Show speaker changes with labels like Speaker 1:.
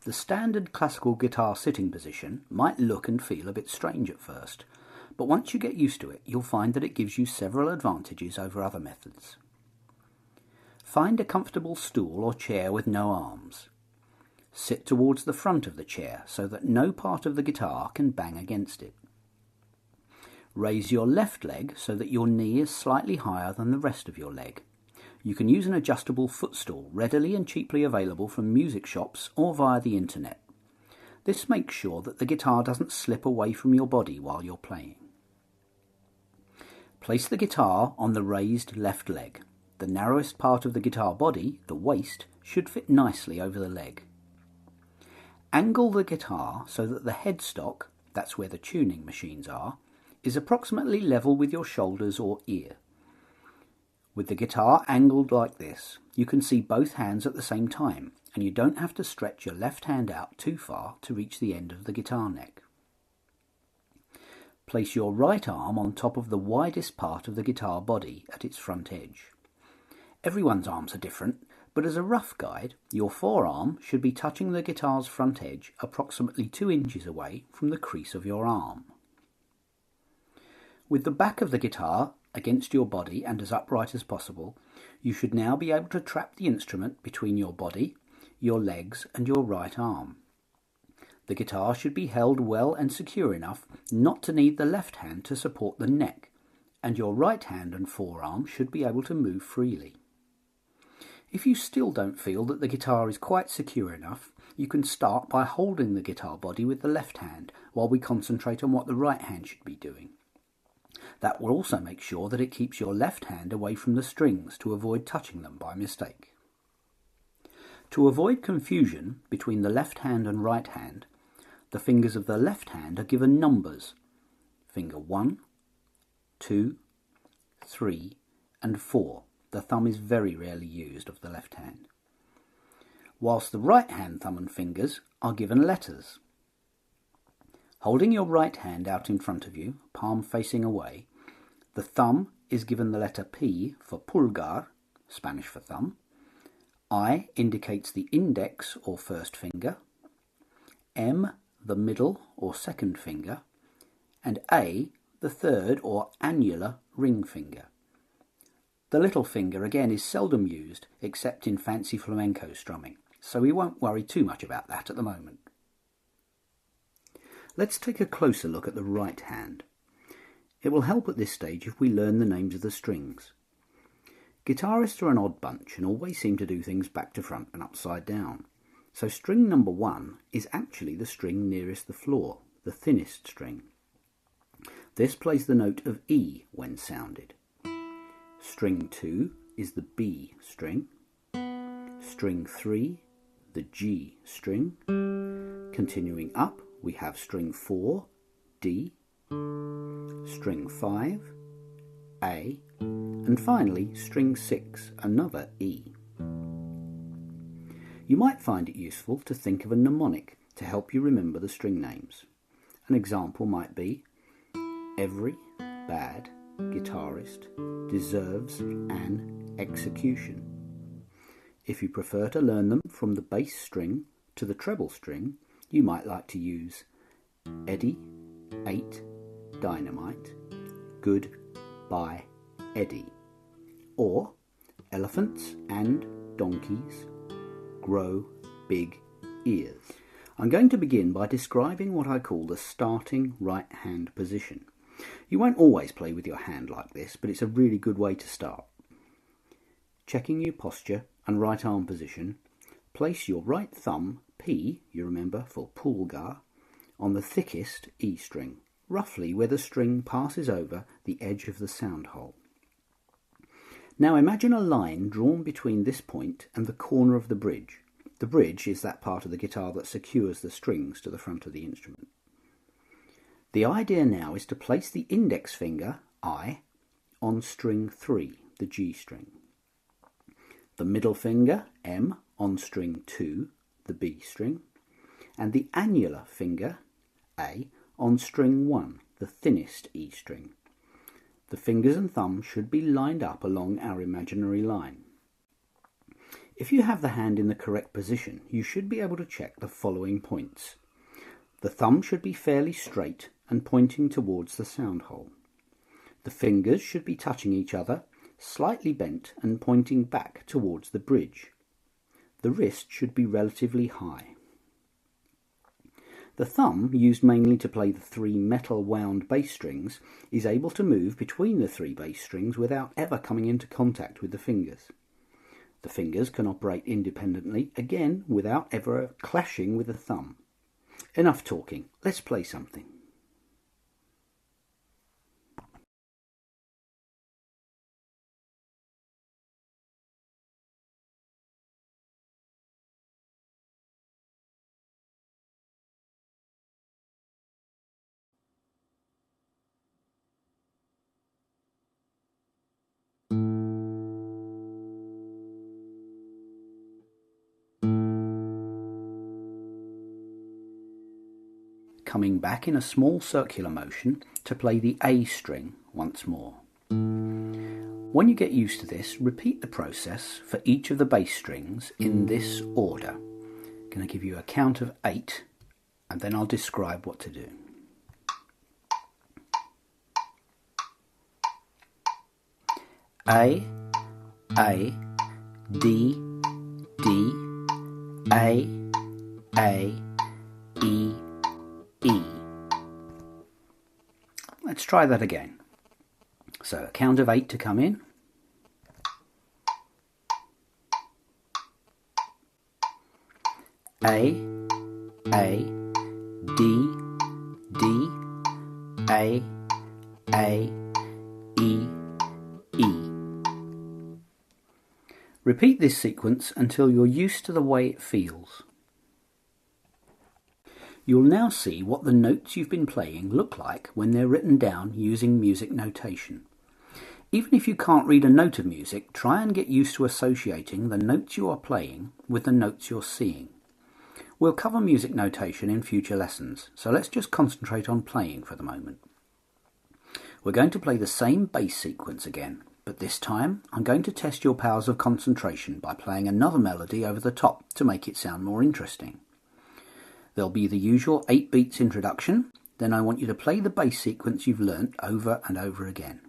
Speaker 1: The standard classical guitar sitting position might look and feel a bit strange at first, but once you get used to it, you'll find that it gives you several advantages over other methods. Find a comfortable stool or chair with no arms. Sit towards the front of the chair so that no part of the guitar can bang against it. Raise your left leg so that your knee is slightly higher than the rest of your leg. You can use an adjustable footstool readily and cheaply available from music shops or via the internet. This makes sure that the guitar doesn't slip away from your body while you're playing. Place the guitar on the raised left leg. The narrowest part of the guitar body, the waist, should fit nicely over the leg. Angle the guitar so that the headstock, that's where the tuning machines are, is approximately level with your shoulders or ear. With the guitar angled like this, you can see both hands at the same time, and you don't have to stretch your left hand out too far to reach the end of the guitar neck. Place your right arm on top of the widest part of the guitar body at its front edge. Everyone's arms are different, but as a rough guide, your forearm should be touching the guitar's front edge approximately 2 inches away from the crease of your arm. With the back of the guitar against your body and as upright as possible, you should now be able to trap the instrument between your body, your legs and your right arm. The guitar should be held well and secure enough not to need the left hand to support the neck, and your right hand and forearm should be able to move freely. If you still don't feel that the guitar is quite secure enough, you can start by holding the guitar body with the left hand while we concentrate on what the right hand should be doing. That will also make sure that it keeps your left hand away from the strings to avoid touching them by mistake. To avoid confusion between the left hand and right hand, the fingers of the left hand are given numbers: finger 1, 2, 3 and 4. The thumb is very rarely used of the left hand. Whilst the right hand thumb and fingers are given letters. Holding your right hand out in front of you, palm facing away, the thumb is given the letter P for pulgar, Spanish for thumb. I indicates the index or first finger, M the middle or second finger, and A the third or annular ring finger. The little finger again is seldom used except in fancy flamenco strumming, so we won't worry too much about that at the moment. Let's take a closer look at the right hand. It will help at this stage if we learn the names of the strings. Guitarists are an odd bunch and always seem to do things back to front and upside down. So string number 1 is actually the string nearest the floor, the thinnest string. This plays the note of E when sounded. String 2 is the B string. String 3, the G string. Continuing up, we have string 4, D, string 5, A, and finally string 6, another E. You might find it useful to think of a mnemonic to help you remember the string names. An example might be: every bad guitarist deserves an execution. If you prefer to learn them from the bass string to the treble string, you might like to use Eddie, 8, dynamite, good by Eddie, or elephants and donkeys grow big ears. I'm going to begin by describing what I call the starting right hand position. You won't always play with your hand like this, but it's a really good way to start. Checking your posture and right arm position, place your right thumb, P, you remember, for pulgar, on the thickest E string, roughly where the string passes over the edge of the sound hole. Now imagine a line drawn between this point and the corner of the bridge. The bridge is that part of the guitar that secures the strings to the front of the instrument. The idea now is to place the index finger, I, on string 3, the G string. The middle finger, M, on string 2, the B string, and the annular finger, A, on string 1, the thinnest E string. The fingers and thumb should be lined up along our imaginary line. If you have the hand in the correct position, you should be able to check the following points. The thumb should be fairly straight and pointing towards the sound hole. The fingers should be touching each other, slightly bent and pointing back towards the bridge. The wrist should be relatively high. The thumb, used mainly to play the 3 metal wound bass strings, is able to move between the 3 bass strings without ever coming into contact with the fingers. The fingers can operate independently, again without ever clashing with the thumb. Enough talking, let's play something. Coming back in a small circular motion to play the A string once more. When you get used to this, repeat the process for each of the bass strings in this order. I'm going to give you a count of 8 and then I'll describe what to do. A, D, D, A, E, E. Let's try that again. So a count of 8 to come in. A, D, D, A, E, E. Repeat this sequence until you're used to the way it feels. You'll now see what the notes you've been playing look like when they're written down using music notation. Even if you can't read a note of music, try and get used to associating the notes you are playing with the notes you're seeing. We'll cover music notation in future lessons, so let's just concentrate on playing for the moment. We're going to play the same bass sequence again, but this time I'm going to test your powers of concentration by playing another melody over the top to make it sound more interesting. There'll be the usual 8 beats introduction, then I want you to play the bass sequence you've learnt over and over again.